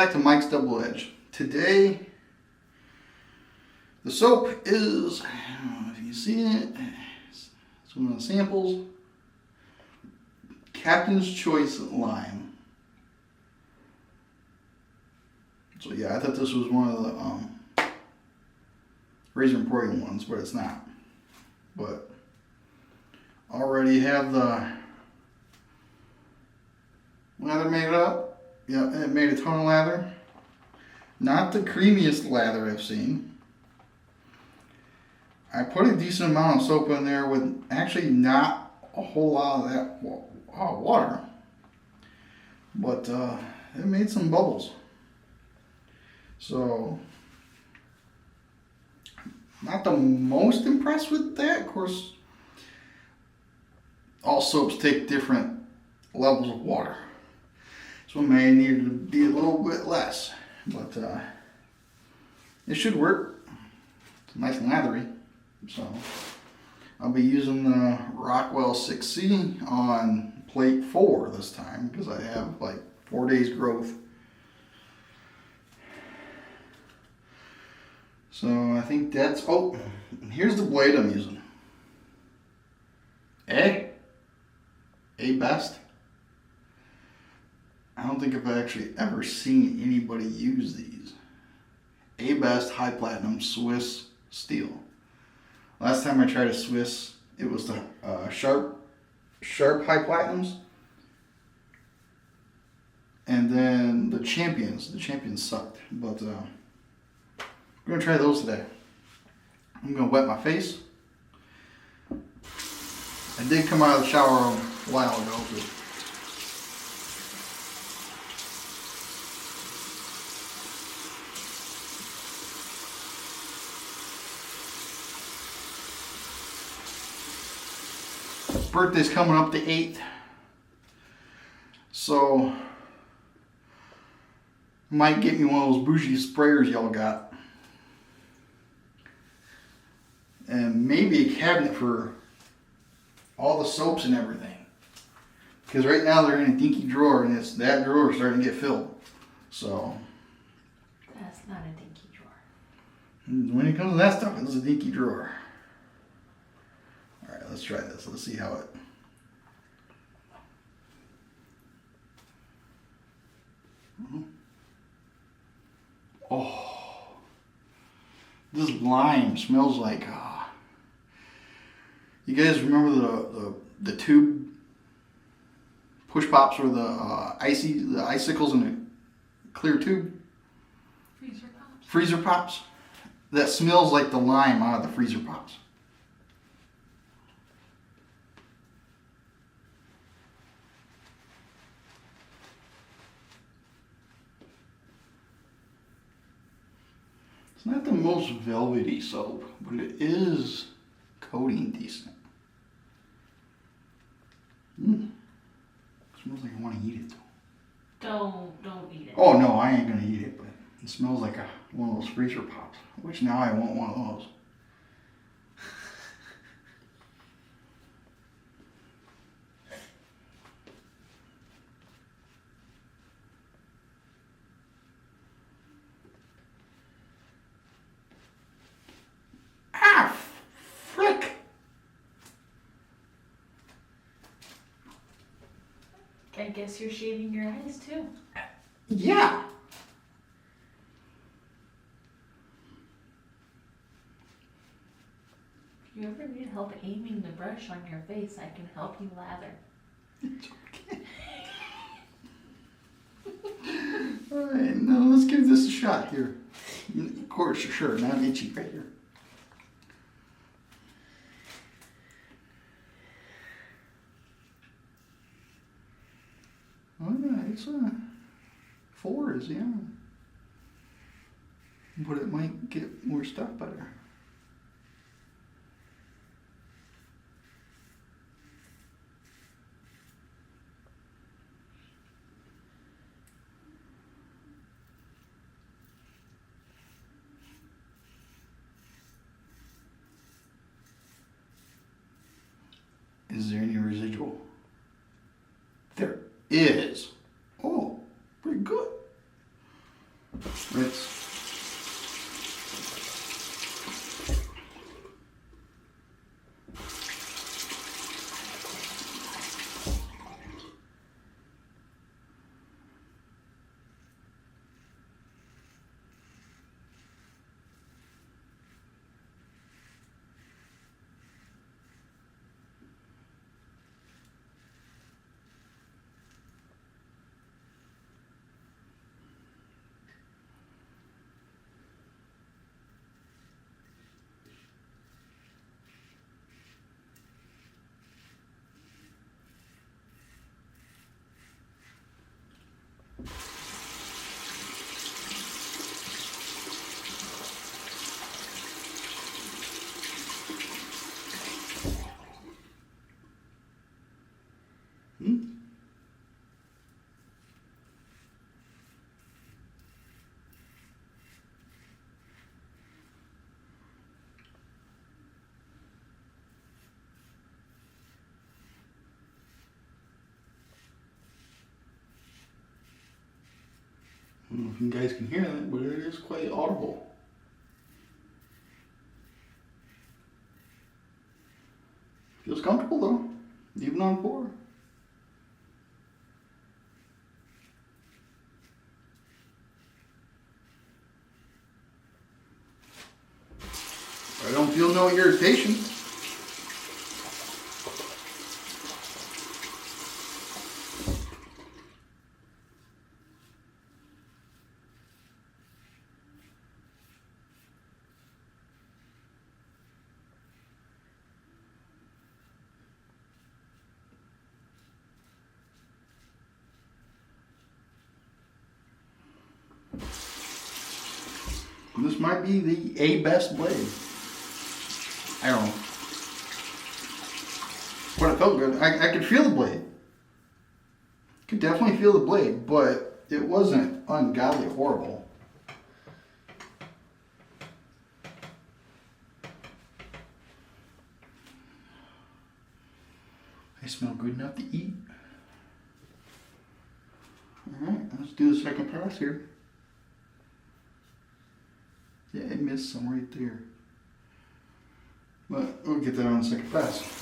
back to Mike's Double Edge. Today, the soap is, I don't know if you see it, it's one of the samples, Captain's Choice Lime. So yeah, I thought this was one of the Razor Emporium ones, but it's not. But already have the lather made up. Yep, and it made a ton of lather. Not the creamiest lather I've seen. I put a decent amount of soap in there with actually not a whole lot of that water. But it made some bubbles. So, not the most impressed with that. Of course, all soaps take different levels of water. So it may need to be a little bit less, but it should work. It's nice and lathery. So I'll be using the Rockwell 6C on plate 4 this time because I have like 4 days growth. So I think that's, oh, here's the blade I'm using. A Best. I don't think I've actually ever seen anybody use these. A Best High Platinum Swiss Steel. Last time I tried a Swiss, it was the Sharp High Platinums. And then the Champions. The Champions sucked, but we're going to try those today. I'm going to wet my face. I did come out of the shower a while ago, but birthday's coming up the 8th, so might get me one of those bougie sprayers y'all got, and maybe a cabinet for all the soaps and everything, because right now they're in a dinky drawer, and that drawer is starting to get filled. So that's not a dinky drawer. When it comes to that stuff, it's a dinky drawer. Alright, let's try this. Let's see how it... Oh, this lime smells like... You guys remember the tube push pops or the icicles in a clear tube? Freezer pops. Freezer pops? That smells like the lime out of the freezer pops. It's not the most velvety soap, but it is coating decent. Smells like I want to eat it though. Don't eat it. Oh no, I ain't gonna eat it, but it smells like one of those freezer pops, which now I want one of those. I guess you're shading your eyes too. Yeah. If you ever need help aiming the brush on your face, I can help you lather. It's okay. Alright, now let's give this a shot here. Of course, sure, not itchy right here. Oh yeah, it's 4 is, yeah. But it might get more stuff better. Is there any residual? There is. Oh, pretty good. bits. I don't know if you guys can hear that, but it is quite audible. Feels comfortable though, even on 4. I don't feel no irritation. This might be the best blade. I don't know. But it felt good. I could feel the blade. Could definitely feel the blade, but it wasn't ungodly horrible. They smell good enough to eat. Alright, let's do the second pass here. Yeah, it missed some right there. But we'll get that on the second pass.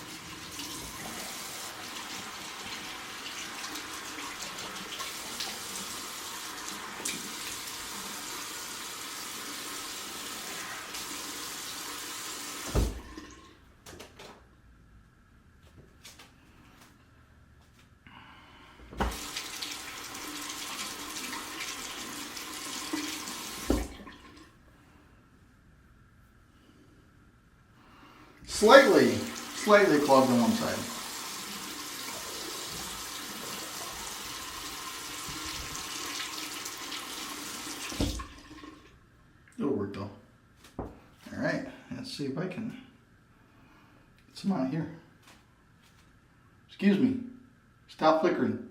Slightly clogged on one side. It'll work though. Alright, let's see if I can get some out here. Excuse me. Stop flickering.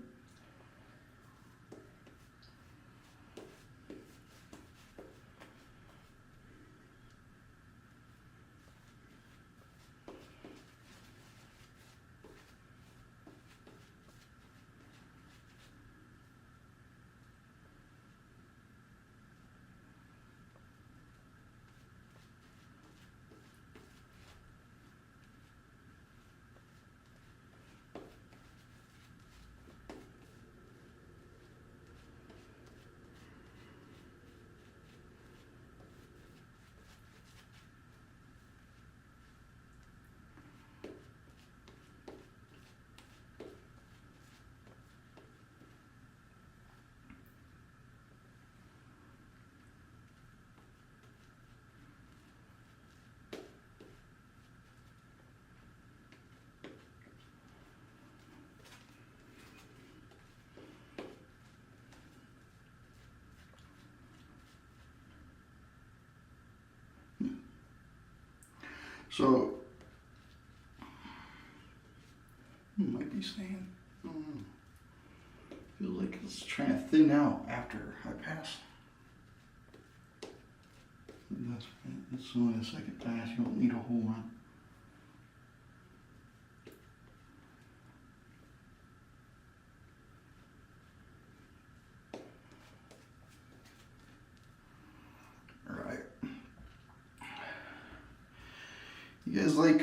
So, might be saying, I don't know. Feels like it's trying to thin out after I pass. That's right. It's only the second pass. You don't need a whole lot. like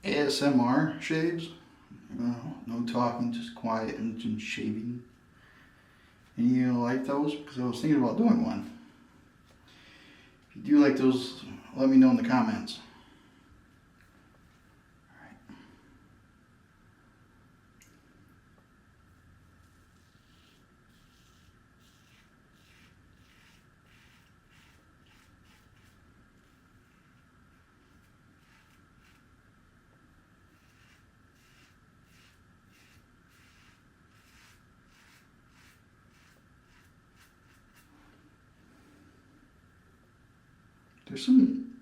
ASMR shaves. No talking, just quiet and just shaving. And you like those? Because I was thinking about doing one. If you do like those, let me know in the comments. There's some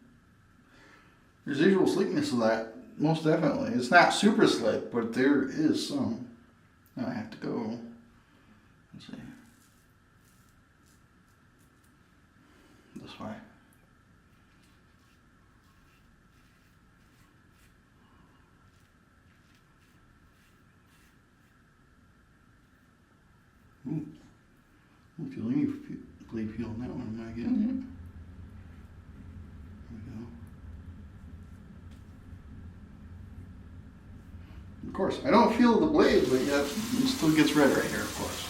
residual slickness of that, most definitely. It's not super slick, but there is some. Now I have to go. Let's see. This way. Ooh. I'm feeling you blade feel on that one. Am I getting it? Of course, I don't feel the blade, but yet it still gets red right here, of course.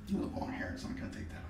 A little long hair, it's not going to take that off.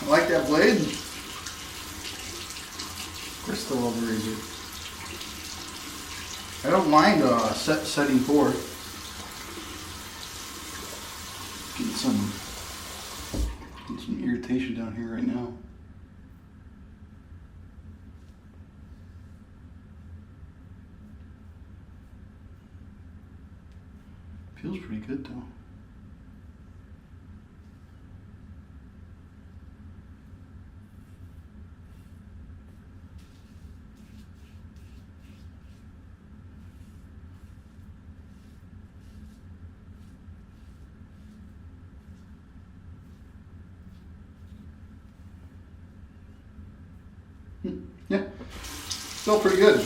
I like that blade. Of course, still love the razor. I don't mind setting forth. Getting some irritation down here right now. Feels pretty good though. Yeah, still pretty good.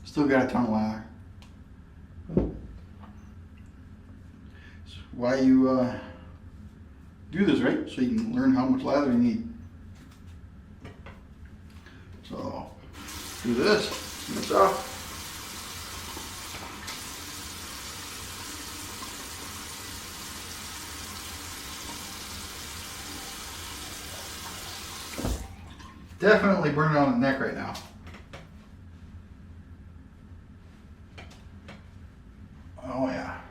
Still got a ton of lather. That's why you do this, right? So you can learn how much lather you need. So do this. That's off. Definitely burning on the neck right now. Oh yeah.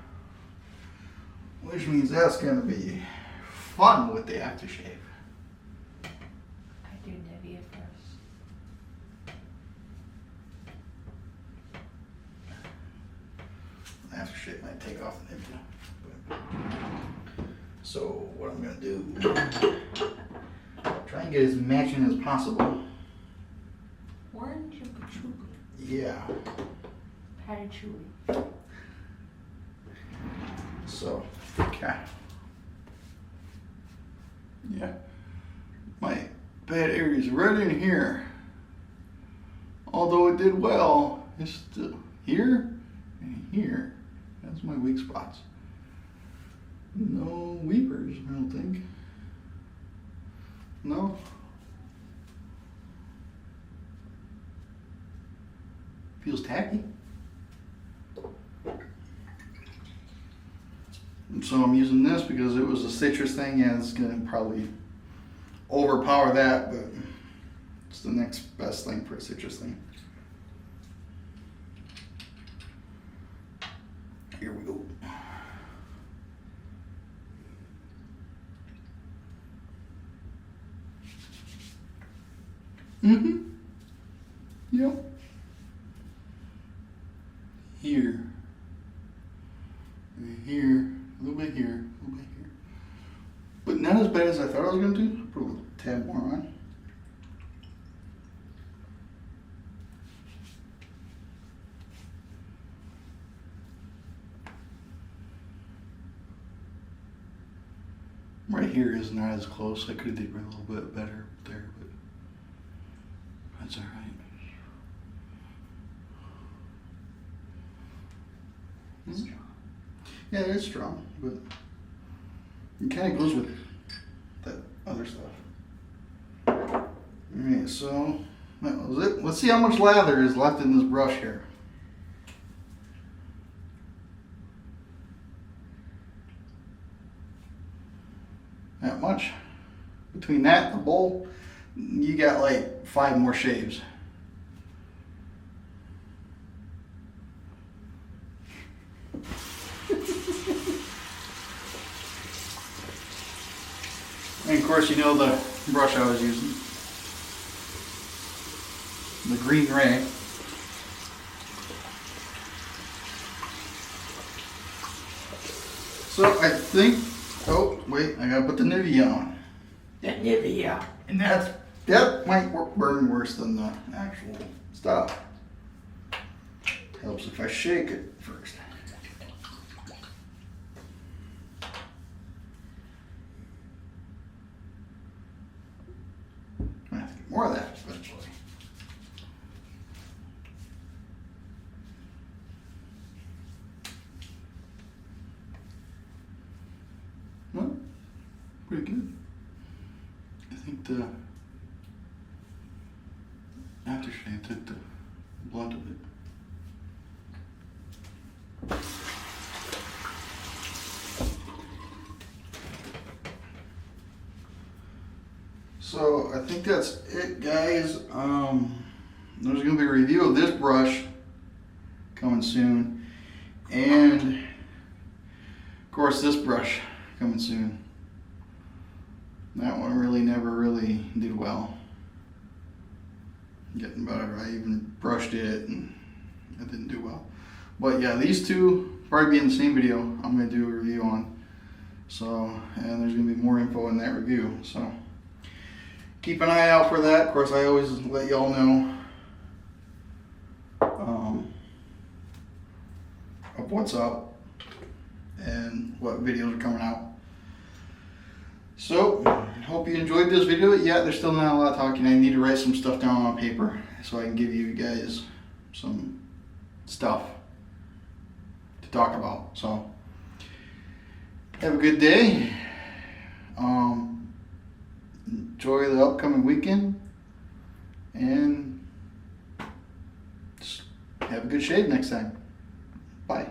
Which means that's gonna be fun with the aftershave. I do Nivea first. Aftershave might take off the Nivea. So what I'm gonna do, try and get as matching as possible. Orange and patchouli. Yeah. Patchouli. So, okay. Yeah. My bad areas right in here. Although it did well, it's still here and here. That's my weak spots. No weepers, I don't think. No. Feels tacky. And so I'm using this because it was a citrus thing. Yeah, it's gonna probably overpower that, but it's the next best thing for a citrus thing. Here we go. Mm-hmm. Yep. Here. And here. A little bit here. A little bit here. But not as bad as I thought I was going to do. Put a little tad more on. Right here is not as close. I could have did a little bit better there, but that's all right. Strong. Yeah, it's strong, but it kind of goes with that other stuff. Alright, so that was it. Let's see how much lather is left in this brush here. That much. Between that and the bowl, you got like 5 more shaves. And of course, you know the brush I was using. The Green Ray. So I think, oh wait, I gotta put the Nivea on. The Nivea. And that might burn worse than the actual stuff. Helps if I shake it first. I have to get more of that eventually. Well, pretty good. I think the aftershave took the blunt of it. So I think that's it, guys. There's gonna be a review of this brush coming soon, and of course this brush coming soon. That one really never really did well. Getting better. I even brushed it and it didn't do well. But yeah, these two probably be in the same video I'm gonna do a review on. So, and there's gonna be more info in that review. So keep an eye out for that. Of course, I always let y'all know of what's up and what videos are coming out. So, hope you enjoyed this video. Yeah, there's still not a lot of talking. I need to write some stuff down on paper so I can give you guys some stuff to talk about. So, have a good day. Enjoy the upcoming weekend, and just have a good shave next time. Bye.